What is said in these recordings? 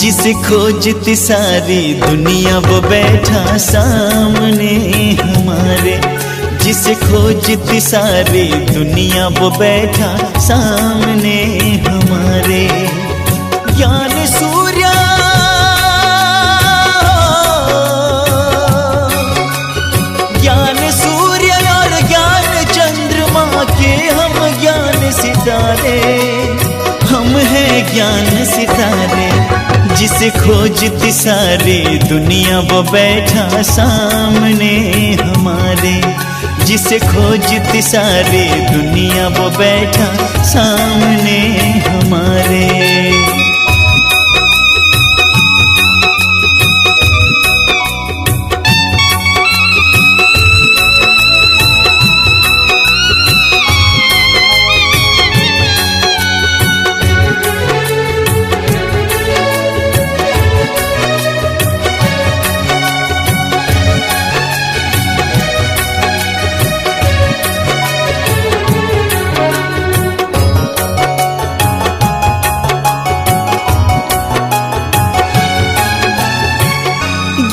जिसे खोजती सारी दुनिया वो बैठा सामने हमारे। जिसे खोजती सारी दुनिया वो बैठा सामने हमारे। ज्ञान सूर्य और ज्ञान चंद्रमा के हम ज्ञान सितारे। हम हैं ज्ञान सितारे। जिसे खोजती सारी दुनिया वो बैठा सामने हमारे। जिसे खोजती सारी दुनिया वो बैठा सामने हमारे।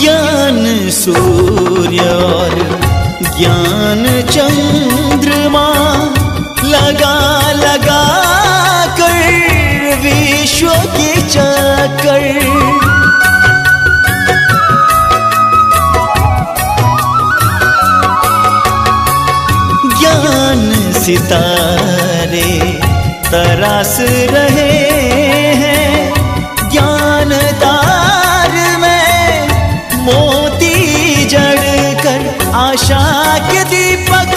ज्ञान सूर्य और ज्ञान चंद्रमा लगा लगा कर विश्व के चक्कर। ज्ञान सितारे तरास रहे हैं। ज्ञान तार में मोती जड़ कर आशा के दीपक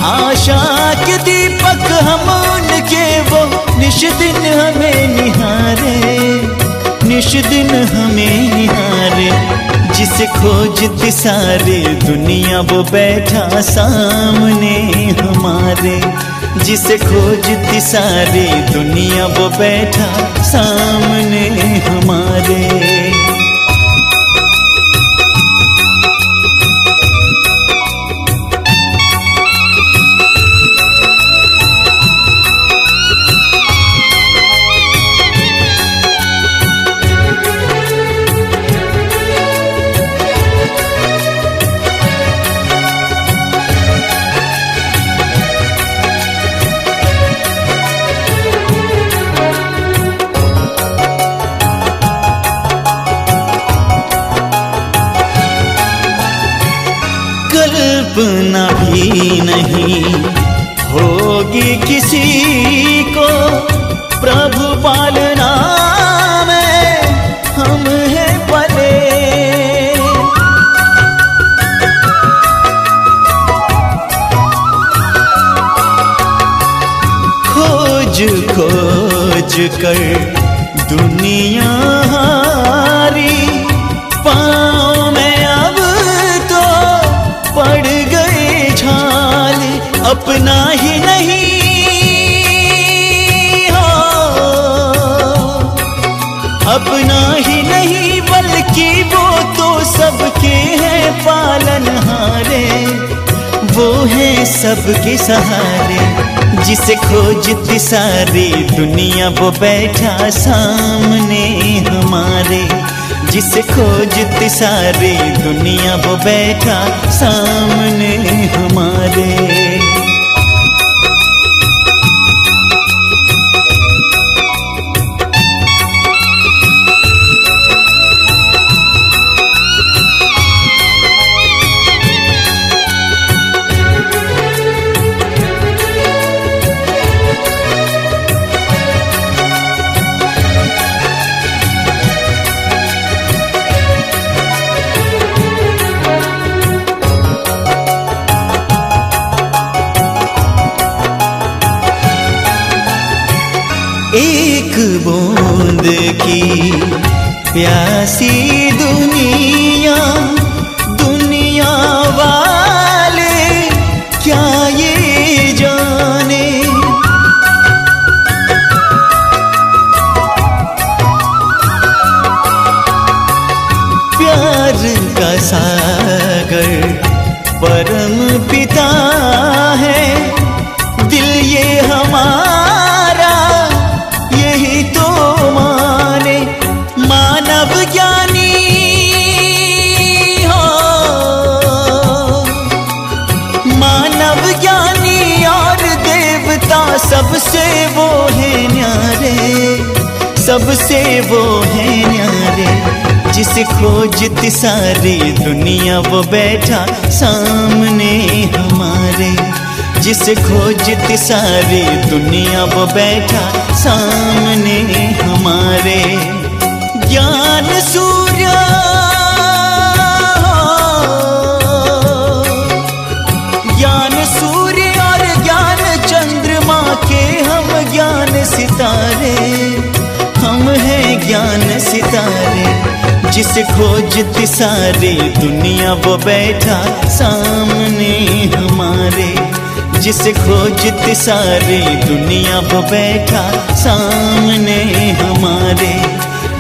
आशा के दीपक हम उनके वो निश दिन हमें निहारे। निश दिन हमें निहारे। जिसे खोजती सारी दुनिया वो बैठा सामने हमारे। जिसे खोजती सारी दुनिया वो बैठा सामने हमारे। कल्पना भी नहीं होगी किसी को प्रभु पालना में हम हैं पले। खोज खोज कर दुनिया हारी। पाँव में अब तो पड़ गए छाल। अपना ही नहीं हो, अपना ही नहीं बल्कि वो तो सबके हैं पालनहारे। वो है सबके सहारे। जिसे खोजती सारी दुनिया वो बैठा सामने हमारे। जिसे खोजती सारी दुनिया वो बैठा सामने हमारे। एक बूंद की प्यासी दुनिया। दुनिया वाले क्या ये जाने। प्यार का सागर परम पिता है। दिल ये हमारा सबसे वो है न्यारे, सबसे वो है न्यारे, जिसे खोजती सारी दुनिया वो बैठा सामने हमारे, जिसे खोजती सारी दुनिया वो बैठा सामने हमारे। ज्ञान सूर्य सितारे, हम हैं ज्ञान सितारे, जिसे खोजती सारी दुनिया वो बैठा सामने हमारे, जिसे खोजती सारी दुनिया वो बैठा सामने हमारे,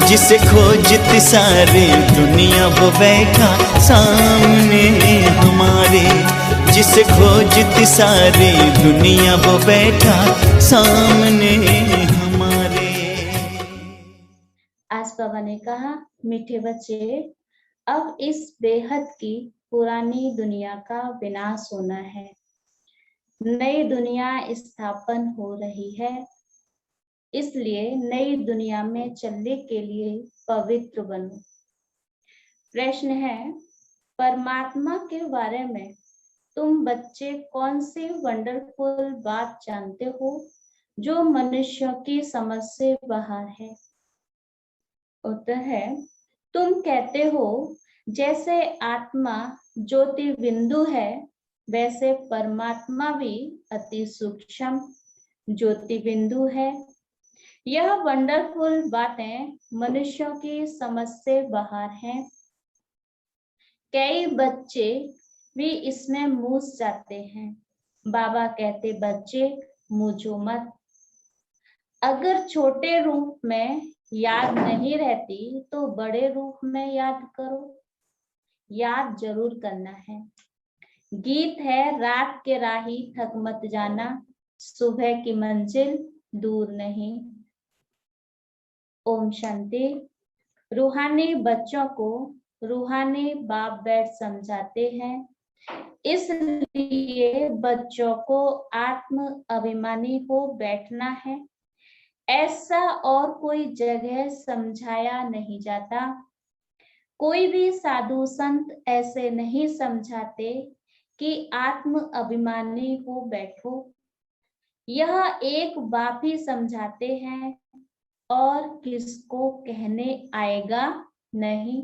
जिसे खोजती सारी दुनिया वो बैठा सामने हमारे, जिसे खोजती सारी दुनिया वो बैठा सामने हमारे। आज बाबा ने कहा, मीठे बच्चे, अब इस बेहद की पुरानी दुनिया का विनाश होना है, नई दुनिया स्थापन हो रही है, इसलिए नई दुनिया में चलने के लिए पवित्र बनो। प्रश्न है, परमात्मा के बारे में तुम बच्चे कौन सी वंडरफुल बात जानते हो जो मनुष्यों की समझ से बाहर है? उत्तर है, तुम कहते हो जैसे आत्मा ज्योति बिंदु है, वैसे परमात्मा भी अति सूक्ष्म ज्योति बिंदु है। यह वंडरफुल बातें मनुष्यों की समझ से बाहर हैं। कई बच्चे भी इसमें मूझ जाते हैं। बाबा कहते, बच्चे मूझो मत। अगर छोटे रूप में याद नहीं रहती तो बड़े रूप में याद करो। याद जरूर करना है। गीत है, रात के राही थक मत जाना, सुबह की मंजिल दूर नहीं। ओम शांति। रूहानी बच्चों को रूहानी बाप बैठ समझाते हैं, इसलिए बच्चों को आत्म अभिमानी हो बैठना है। ऐसा और कोई जगह समझाया नहीं जाता। कोई भी साधु संत ऐसे नहीं समझाते कि आत्म अभिमानी हो बैठो। यह एक बाप ही समझाते हैं और किसको कहने आएगा नहीं।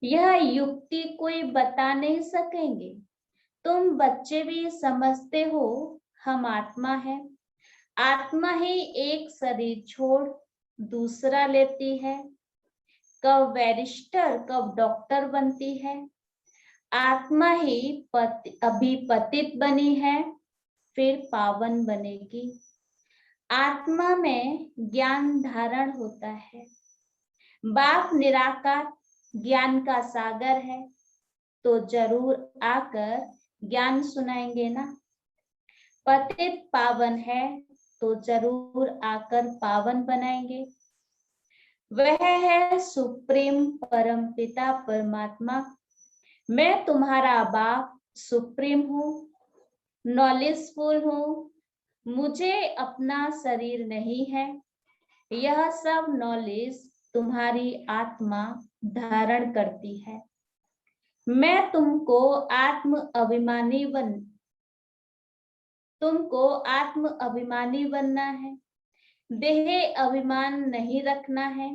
यह युक्ति कोई बता नहीं सकेंगे। तुम बच्चे भी समझते हो हम आत्मा है। आत्मा ही एक शरीर छोड़ दूसरा लेती है। कब बैरिस्टर कब डॉक्टर बनती है। आत्मा ही अभी पतित बनी है, फिर पावन बनेगी। आत्मा में ज्ञान धारण होता है। बाप निराकार ज्ञान का सागर है, तो जरूर आकर ज्ञान सुनाएंगे ना। पतित पावन है तो जरूर आकर पावन बनाएंगे। वह है सुप्रीम परम पिता परमात्मा। मैं तुम्हारा बाप सुप्रीम हूँ, नॉलेजफुल हूँ। मुझे अपना शरीर नहीं है। यह सब नॉलेज तुम्हारी आत्मा धारण करती है। मैं तुमको आत्म अभिमानी बनना है। देह अभिमान नहीं रखना है।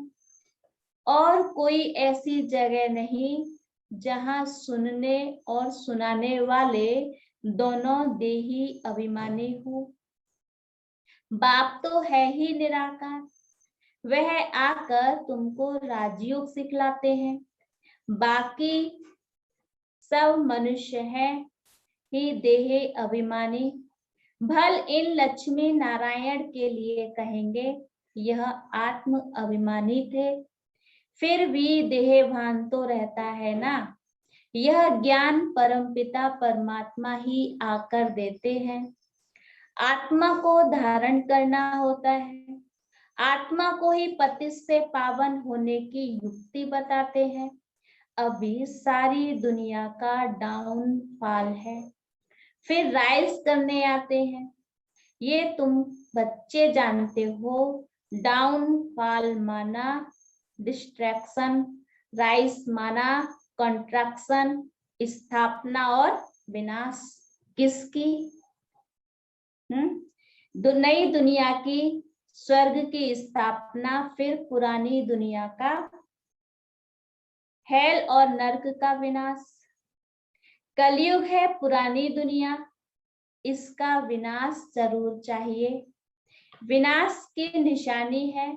और कोई ऐसी जगह नहीं जहां सुनने और सुनाने वाले दोनों देही अभिमानी हो। बाप तो है ही निराकार। वह आकर तुमको राजयोग सिखलाते हैं। बाकी सब मनुष्य हैं ही देह अभिमानी। भल इन लक्ष्मी नारायण के लिए कहेंगे यह आत्म अभिमानी थे, फिर भी देह भान तो रहता है ना। यह ज्ञान परमपिता परमात्मा ही आकर देते हैं। आत्मा को धारण करना होता है। आत्मा को ही पतित से पावन होने की युक्ति बताते हैं। अभी सारी दुनिया का डाउनफॉल है, फिर राइज करने आते हैं। ये तुम बच्चे जानते हो। डाउनफॉल माना डिस्ट्रैक्शन, राइज माना कंट्रैक्शन, स्थापना और विनाश किसकी? नई दुनिया की, स्वर्ग की स्थापना, फिर पुरानी दुनिया का, हेल और नर्क का विनाश। कलयुग है पुरानी दुनिया, इसका विनाश जरूर चाहिए। विनाश की निशानी है,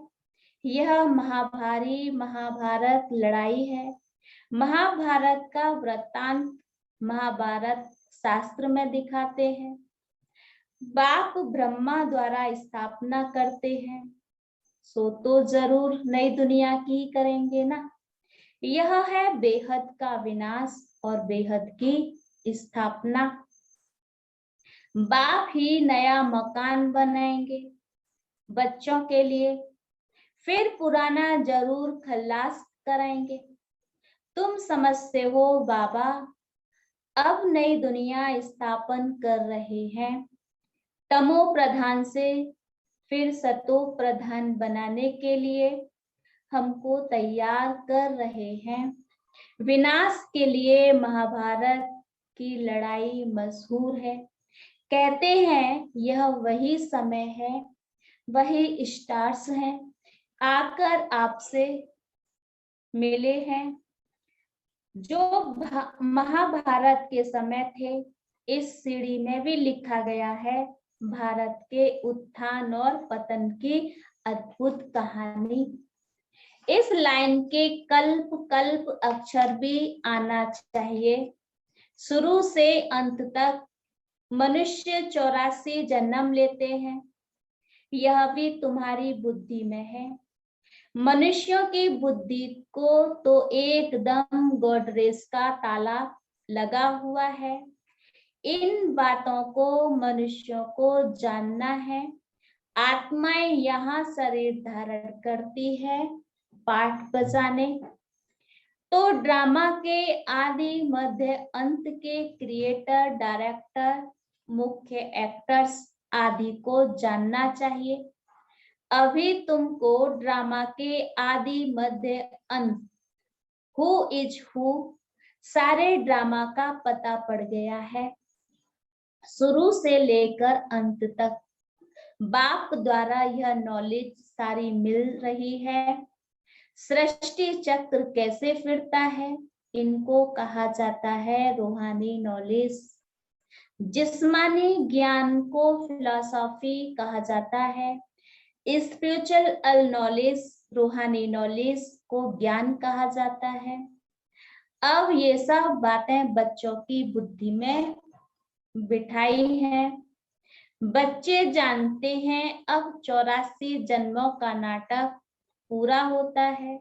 यह महाभारी महाभारत लड़ाई है। महाभारत का वृत्तांत महाभारत शास्त्र में दिखाते हैं। बाप ब्रह्मा द्वारा स्थापना करते हैं, सो तो जरूर नई दुनिया की करेंगे ना। यह है बेहद का विनाश और बेहद की स्थापना। बाप ही नया मकान बनाएंगे बच्चों के लिए, फिर पुराना जरूर खल्लास कराएंगे। तुम समझते हो बाबा, अब नई दुनिया स्थापन कर रहे हैं। तमो प्रधान से फिर सतो प्रधान बनाने के लिए हमको तैयार कर रहे हैं। विनाश के लिए महाभारत की लड़ाई मशहूर है। कहते हैं यह वही समय है, वही स्टार्स हैं आकर आपसे मिले हैं जो महाभारत के समय थे। इस सीढ़ी में भी लिखा गया है भारत के उत्थान और पतन की अद्भुत कहानी। इस लाइन के कल्प कल्प अक्षर भी आना चाहिए। शुरू से अंत तक मनुष्य 84 जन्म लेते हैं, यह भी तुम्हारी बुद्धि में है। मनुष्यों की बुद्धि को तो एकदम गोडरेज का ताला लगा हुआ है। इन बातों को मनुष्यों को जानना है। आत्माएं यहाँ शरीर धारण करती है पाठ बजाने। तो ड्रामा के आदि मध्य अंत के क्रिएटर, डायरेक्टर, मुख्य एक्टर्स आदि को जानना चाहिए। अभी तुमको ड्रामा के आदि मध्य अंत, हु इज हु, सारे ड्रामा का पता पड़ गया है। शुरू से लेकर अंत तक बाप द्वारा यह नॉलेज सारी मिल रही है। सृष्टि चक्र कैसे फिरता है, इनको कहा जाता है रूहानी नॉलेज। जिस्मानी ज्ञान को फिलॉसफी कहा जाता है। स्पिरिचुअल नॉलेज, रूहानी नॉलेज को ज्ञान कहा जाता है। अब ये सब बातें बच्चों की बुद्धि में बिठाई हैं। बच्चे जानते हैं अब 84 जन्मों का नाटक पूरा होता है।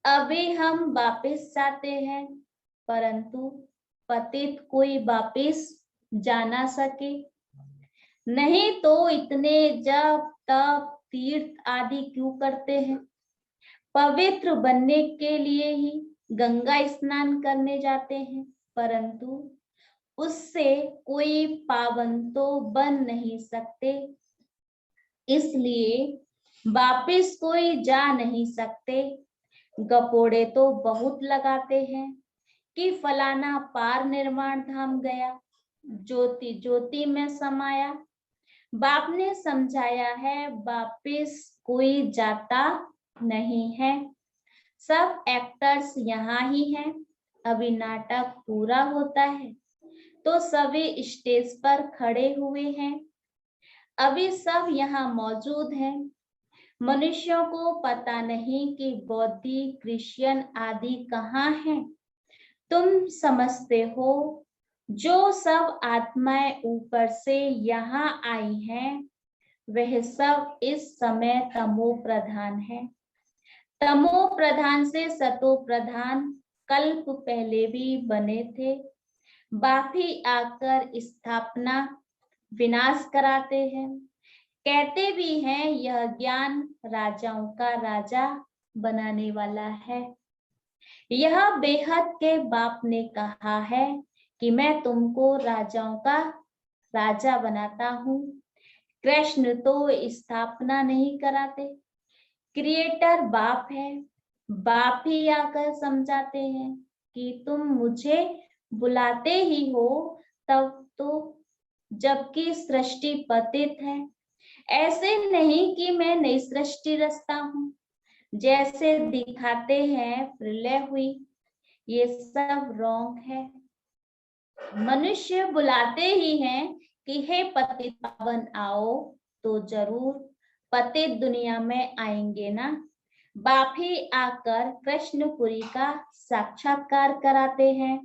अभी हम वापिस जाते हैं, परंतु पतित कोई वापिस जा ना सके। नहीं तो इतने जप तप तीर्थ आदि क्यों करते हैं? पवित्र बनने के लिए ही गंगा स्नान करने जाते हैं, परंतु उससे कोई पावन तो बन नहीं सकते, इसलिए वापिस कोई जा नहीं सकते। गपोड़े तो बहुत लगाते हैं कि फलाना पार निर्वाण धाम गया, ज्योति ज्योति में समाया। बाप ने समझाया है वापिस कोई जाता नहीं है, सब एक्टर्स यहाँ ही हैं। अभी नाटक पूरा होता है तो सभी स्टेज पर खड़े हुए हैं, अभी सब यहाँ मौजूद हैं। मनुष्यों को पता नहीं कि बौद्धी क्रिश्चियन आदि कहाँ हैं। तुम समझते हो जो सब आत्माएं ऊपर से यहाँ आई हैं, वह सब इस समय तमो प्रधान है। तमो प्रधान से सतो प्रधान कल्प पहले भी बने थे। बापी आकर स्थापना विनाश कराते हैं। कहते भी हैं यह ज्ञान राजाओं का राजा बनाने वाला है। यह बेहद के बाप ने कहा है कि मैं तुमको राजाओं का राजा बनाता हूँ। कृष्ण तो स्थापना नहीं कराते, क्रिएटर बाप है, बाप ही आकर समझाते हैं कि तुम मुझे बुलाते ही हो तब तो, जबकि सृष्टि पतित है। ऐसे नहीं कि मैं नई सृष्टि रचता हूँ, जैसे दिखाते हैं प्रलय हुई, ये सब रॉन्ग है। मनुष्य बुलाते ही हैं कि हे पतित पावन आओ, तो जरूर पतित दुनिया में आएंगे ना। बाप ही आकर कृष्णपुरी का साक्षात्कार कराते हैं,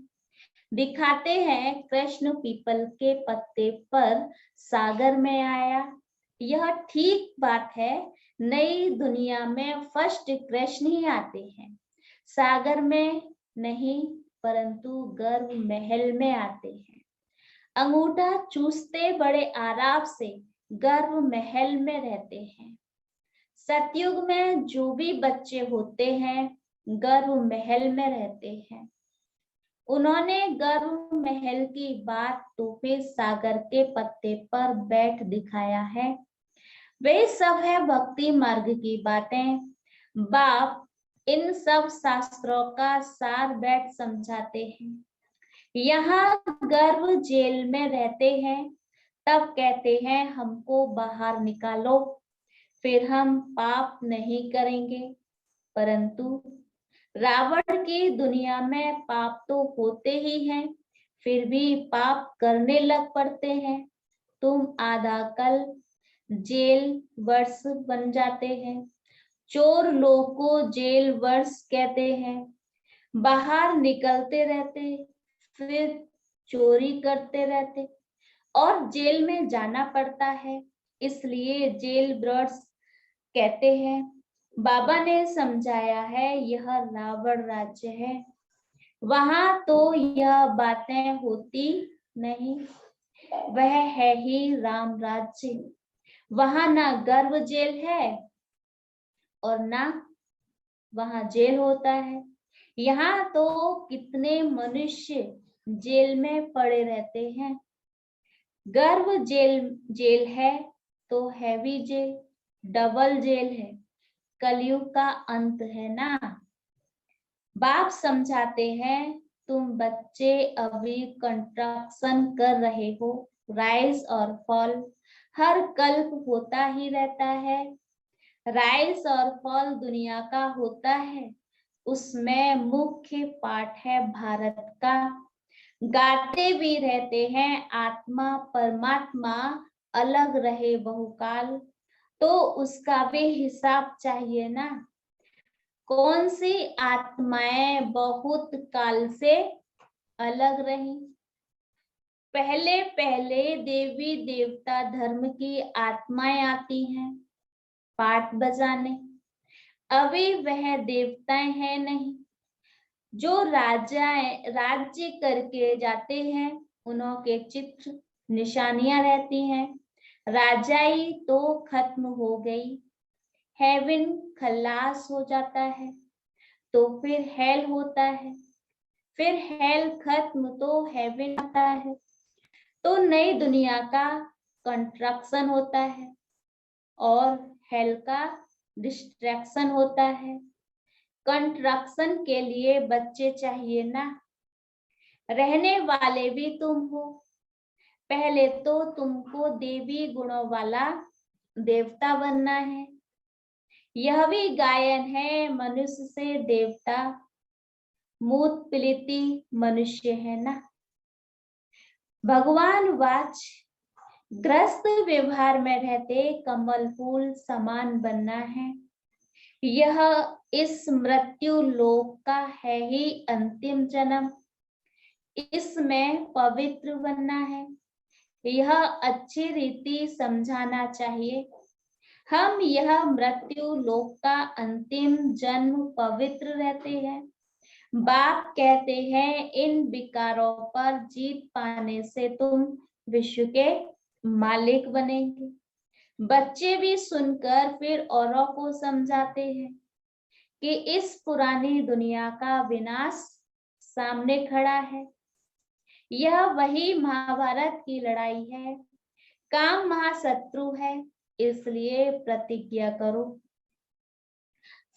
दिखाते हैं कृष्ण पीपल के पत्ते पर सागर में आया। यह ठीक बात है, नई दुनिया में फर्स्ट कृष्ण ही आते हैं, सागर में नहीं परंतु गर्भ महल में आते हैं। अंगूठा चूसते बड़े आराम से गर्भ महल में रहते हैं। सतयुग में जो भी बच्चे होते हैं गर्भ महल में रहते हैं। उन्होंने गर्भ महल की बात तो फिर सागर के पत्ते पर बैठ दिखाया है। वे सब है भक्ति मार्ग की बातें। बाप इन सब शास्त्रों का सार बैठ समझाते हैं। यहाँ गर्भ जेल में रहते हैं, तब कहते हैं हमको बाहर निकालो, फिर हम पाप नहीं करेंगे। परंतु रावण की दुनिया में पाप तो होते ही हैं, फिर भी पाप करने लग पड़ते हैं। तुम आधा कल जेल वर्ष बन जाते हैं। चोर लोग को जेल वर्ष कहते हैं। बाहर निकलते रहते, फिर चोरी करते रहते और जेल में जाना पड़ता है, इसलिए जेल वर्ष कहते हैं। बाबा ने समझाया है यह रावण राज्य है, वहां तो यह बातें होती नहीं, वह है ही राम राज्य। वहां ना गर्भ जेल है और ना वहां जेल होता है। यहाँ तो कितने मनुष्य जेल में पड़े रहते हैं। गर्भ जेल है तो हैवी जेल, डबल जेल है, कलयुग का अंत है ना। बाप समझाते हैं तुम बच्चे अभी कंस्ट्रक्शन कर रहे हो, राइज और फॉल हर कल्प होता ही रहता है। राइज और फॉल दुनिया का होता है, उसमें मुख्य पाठ है भारत का। गाते भी रहते हैं आत्मा परमात्मा अलग रहे बहुकाल, तो उसका भी हिसाब चाहिए ना। कौन सी आत्माएं बहुत काल से अलग रही। पहले पहले देवी देवता धर्म की आत्माएं आती हैं पाठ बजाने, अभी वह देवताएं हैं नहीं। जो राज्य करके जाते हैं उन्हों के चित्र निशानियां रहती हैं। राजाई तो खत्म हो गई, हेवन खल्लास हो जाता है, तो फिर हेल होता है, फिर हेल खत्म तो हेवन आता है, तो नई दुनिया का कंस्ट्रक्शन होता है और हेल का डिस्ट्रैक्शन होता है। कंस्ट्रक्शन के लिए बच्चे चाहिए ना, रहने वाले भी तुम हो। पहले तो तुमको देवी गुणों वाला देवता बनना है। यह भी गायन है मनुष्य से देवता, मूत प्लीति मनुष्य है ना। भगवान वाच ग्रस्त व्यवहार में रहते कमल फूल समान बनना है। यह इस मृत्यु लोक का है ही अंतिम जन्म, इसमें पवित्र बनना है। यह अच्छी रीति समझाना चाहिए। हम यह मृत्यु लोक का अंतिम जन्म पवित्र रहते हैं। बाप कहते हैं इन विकारों पर जीत पाने से तुम विश्व के मालिक बनेंगे। बच्चे भी सुनकर फिर औरों को समझाते हैं कि इस पुरानी दुनिया का विनाश सामने खड़ा है। यह वही महाभारत की लड़ाई है काम महाशत्रु है, इसलिए प्रतिज्ञा करो।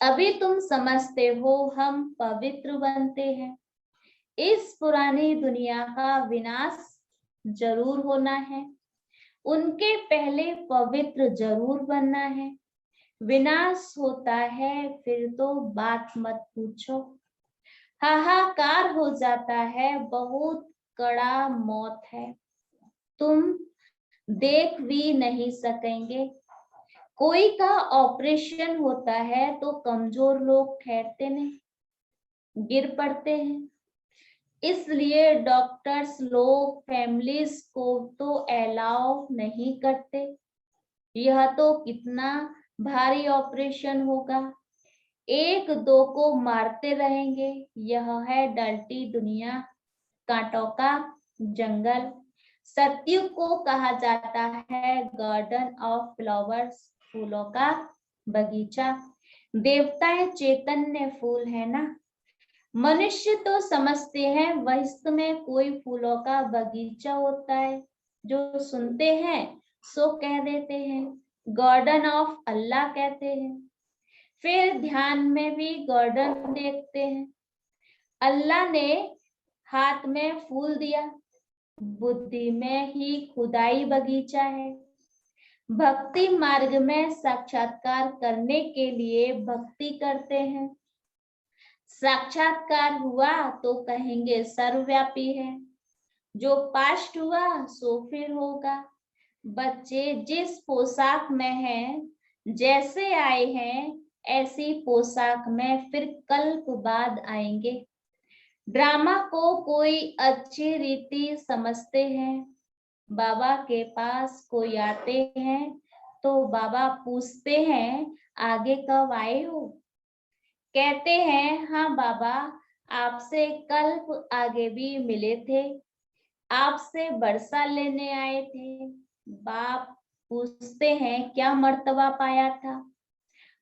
अभी तुम समझते हो हम पवित्र बनते हैं। इस पुरानी दुनिया का विनाश जरूर होना है, उनके पहले पवित्र जरूर बनना है। विनाश होता है फिर तो बात मत पूछो, हाहाकार हो जाता है, बहुत कड़ा मौत है, तुम देख भी नहीं सकेंगे। कोई का ऑपरेशन होता है तो कमजोर लोग ठहरते नहीं, गिर पड़ते हैं। इसलिए डॉक्टर्स लोग फैमिलीज को तो अलाउ नहीं करते। यह तो कितना भारी ऑपरेशन होगा, एक दो को मारते रहेंगे। यह है डल्टी दुनिया, कांटों का जंगल। सत्युग को कहा जाता है गार्डन ऑफ फ्लावर्स, फूलों का बगीचा। देवताएं चैतन्य फूल है ना, मनुष्य तो समझते हैं वास्तव में कोई फूलों का बगीचा होता है। जो सुनते हैं सो कह देते हैं, गार्डन ऑफ अल्लाह कहते हैं। फिर ध्यान में भी गार्डन देखते हैं। अल्लाह ने हाथ में फूल दिया, बुद्धि में ही खुदाई बगीचा है। भक्ति मार्ग में साक्षात्कार करने के लिए भक्ति करते हैं। साक्षात्कार हुआ तो कहेंगे सर्वव्यापी है, जो पास्ट हुआ सो फिर होगा। बच्चे जिस पोशाक में हैं, जैसे आए हैं ऐसी पोशाक में फिर कल्प बाद आएंगे। ड्रामा को कोई अच्छी रीति समझते हैं। बाबा के पास कोई आते हैं तो बाबा पूछते हैं आगे कब आए हो। कहते हैं हाँ बाबा, आपसे कल्प आगे भी मिले थे, आपसे वर्षा लेने आए थे। बाप पूछते हैं क्या मर्तबा पाया था।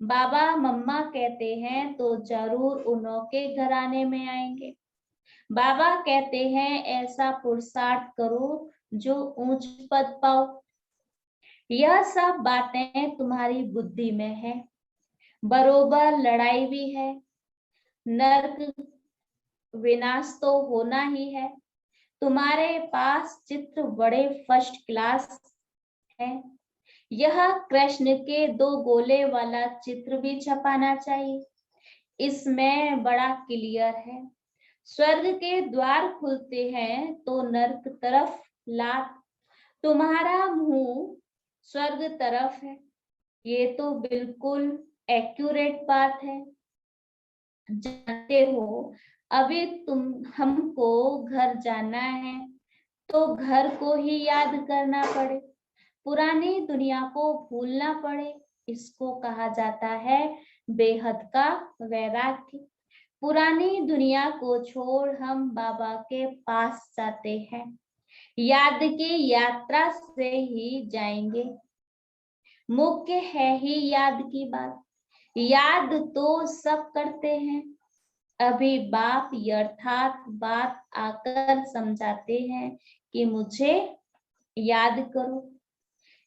बाबा मम्मा कहते हैं तो जरूर उन्हों के घराने में आएंगे। बाबा कहते हैं ऐसा पुरुषार्थ करो जो ऊंच पद पाओ। यह सब बातें तुम्हारी बुद्धि में है। बरोबर लड़ाई भी है, नरक विनाश तो होना ही है। तुम्हारे पास चित्र बड़े फर्स्ट क्लास है। यह कृष्ण के 2 गोले वाला चित्र भी छपाना चाहिए, इसमें बड़ा क्लियर है। स्वर्ग के द्वार खुलते हैं तो नरक तरफ लात, तुम्हारा मुंह स्वर्ग तरफ है। ये तो बिल्कुल एक्यूरेट बात है। जानते हो अभी हमको घर जाना है तो घर को ही याद करना पड़े, पुरानी दुनिया को भूलना पड़े, इसको कहा जाता है बेहद का वैराग्य। पुरानी दुनिया को छोड़ हम बाबा के पास जाते हैं, याद की यात्रा से ही जाएंगे। मुख्य है ही याद की बात, याद तो सब करते हैं। अभी बाप यथार्थ बात आकर समझाते हैं कि मुझे याद करो।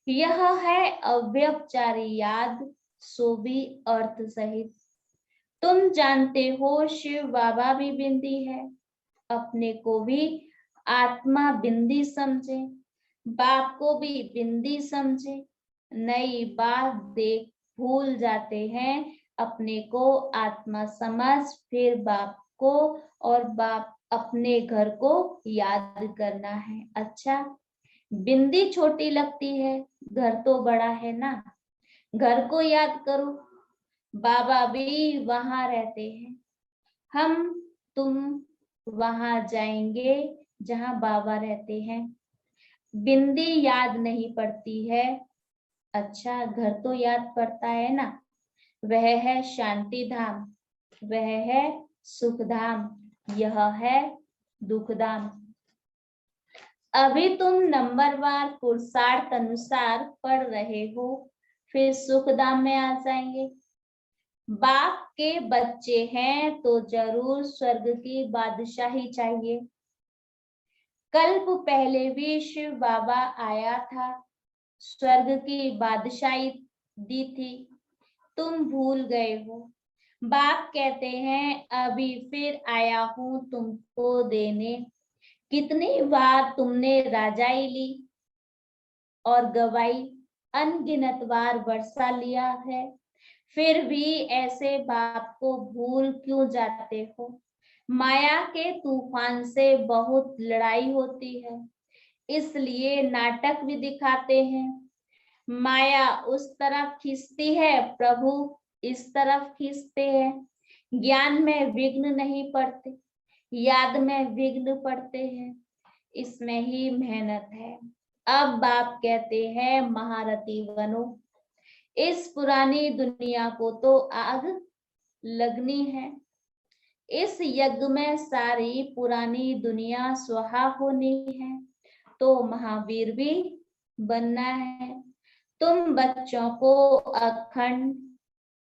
यह है अव्यभिचारी याद, सो भी अर्थ सहित। तुम जानते हो शिव बाबा भी बिंदी है, अपने को भी आत्मा बिंदी समझे, बाप को भी बिंदी समझे। नई बात देख भूल जाते हैं, अपने को आत्मा समझ, फिर बाप को और बाप अपने घर को याद करना है। अच्छा, बिंदी छोटी लगती है, घर तो बड़ा है ना, घर को याद करो। बाबा भी वहां रहते हैं, हम तुम वहां जाएंगे जहां बाबा रहते हैं। बिंदी याद नहीं पड़ती है, अच्छा घर तो याद पड़ता है ना। वह है शांति धाम, वह है सुख धाम, यह है दुख धाम। अभी तुम नंबरवार पुरुषार्थ अनुसार पढ़ रहे हो, फिर सुख धाम में आ जाएंगे। बाप के बच्चे हैं तो जरूर स्वर्ग की बादशाही चाहिए। कल्प पहले भी शिव बाबा आया था, स्वर्ग की बादशाही दी थी, तुम भूल गए हो। बाप कहते हैं अभी फिर आया हूं तुमको देने। कितनी बार तुमने राजाई ली और गवाई, अनगिनत बार वर्षा लिया है, फिर भी ऐसे बाप को भूल क्यों जाते हो। माया के तूफान से बहुत लड़ाई होती है, इसलिए नाटक भी दिखाते हैं। माया उस तरफ खींचती है, प्रभु इस तरफ खींचते हैं। ज्ञान में विघ्न नहीं पड़ते, याद में विघ्न पड़ते हैं, इसमें ही मेहनत है। अब बाप कहते हैं महारथी बनो। इस पुरानी दुनिया को तो आग लगनी है, इस यज्ञ में सारी पुरानी दुनिया स्वाहा होनी है, तो महावीर भी बनना है। तुम बच्चों को अखंड,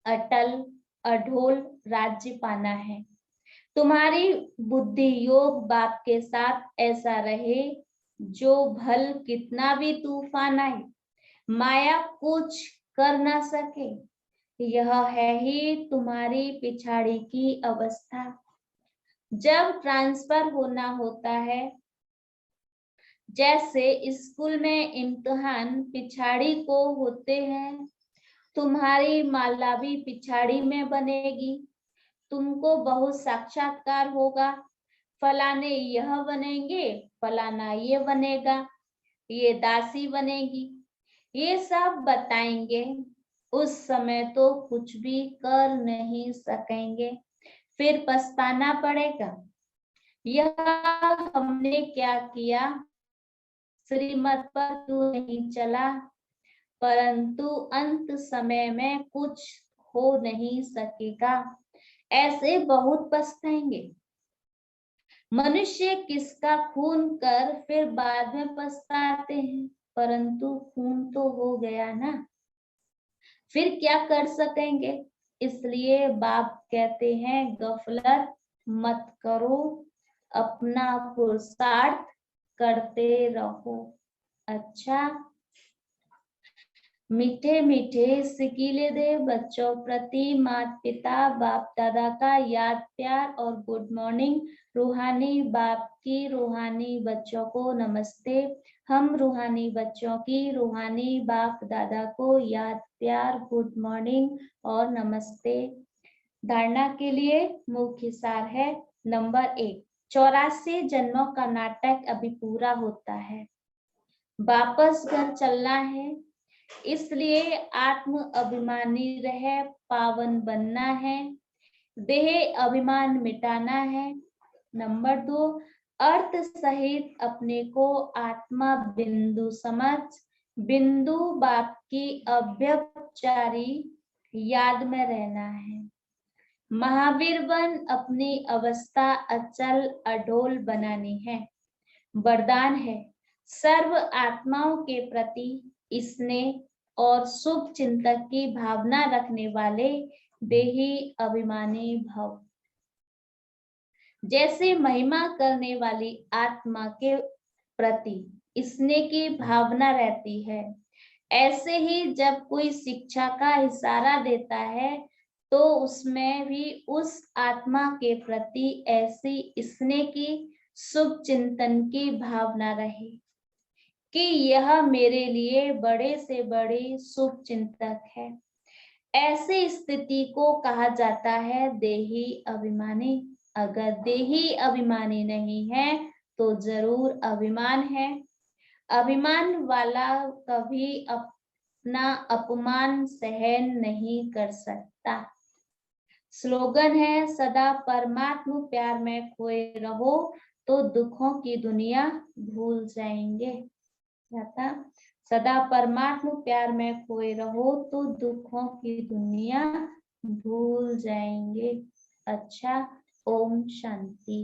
अटल, अढोल राज्य पाना है। तुम्हारी बुद्धि योग बाप के साथ ऐसा रहे जो भल कितना भी तूफान आए, माया कुछ कर ना सके। यह है ही तुम्हारी पिछाड़ी की अवस्था। जब ट्रांसफर होना होता है, जैसे स्कूल में इम्तिहान पिछाड़ी को होते हैं, तुम्हारी माला भी पिछाड़ी में बनेगी। तुमको बहुत साक्षात्कार होगा, फलाने यह बनेंगे, फलाना ये बनेगा, ये दासी बनेगी, ये सब बताएंगे। उस समय तो कुछ भी कर नहीं सकेंगे, फिर पछताना पड़ेगा। यह हमने क्या किया, श्रीमत पर क्यों नहीं चला, परंतु अंत समय में कुछ हो नहीं सकेगा, ऐसे बहुत पछताएंगे। मनुष्य किसका खून कर फिर बाद में पछताते हैं, परंतु खून तो हो गया ना, फिर क्या कर सकेंगे। इसलिए बाप कहते हैं गफलत मत करो, अपना पुरुषार्थ करते रहो। अच्छा, मीठे मीठे सिकीले दे बच्चों प्रति माता पिता बाप दादा का याद प्यार और गुड मॉर्निंग। रूहानी बाप की रूहानी बच्चों को नमस्ते। हम रूहानी बच्चों की रूहानी बाप दादा को याद प्यार गुड मॉर्निंग और नमस्ते। धारणा के लिए मुख्य सार है, नंबर 1, 84 जन्मों का नाटक अभी पूरा होता है, वापस घर चलना है, इसलिए आत्म अभिमानी रह पावन बनना है, देह अभिमान मिटाना है। नंबर 2, अर्थ सहित अपने को आत्मा बिंदु समझ बिंदु बाप की अव्यभिचारी याद में रहना है। महावीर बन अपनी अवस्था अचल अडोल बनानी है। वरदान है, सर्व आत्माओं के प्रति स्नेह और शुभ चिंतक की भावना रखने वाले देही अभिमानी भव। जैसे महिमा करने वाली आत्मा के प्रति स्नेह की भावना रहती है, ऐसे ही जब कोई शिक्षा का इशारा देता है तो उसमें भी उस आत्मा के प्रति ऐसी स्नेह की शुभ चिंतन की भावना रहे कि यह मेरे लिए बड़े से बड़े शुभ चिंतक है। ऐसी स्थिति को कहा जाता है देही अभिमानी। अगर देही अभिमानी नहीं है तो जरूर अभिमान है। अभिमान वाला कभी अपना अपमान सहन नहीं कर सकता। स्लोगन है, सदा परमात्मा प्यार में खोए रहो तो दुखों की दुनिया भूल जाएंगे। सदा परमात्मा प्यार में खोए रहो तो दुखों की दुनिया भूल जाएंगे। अच्छा, ओम शांति।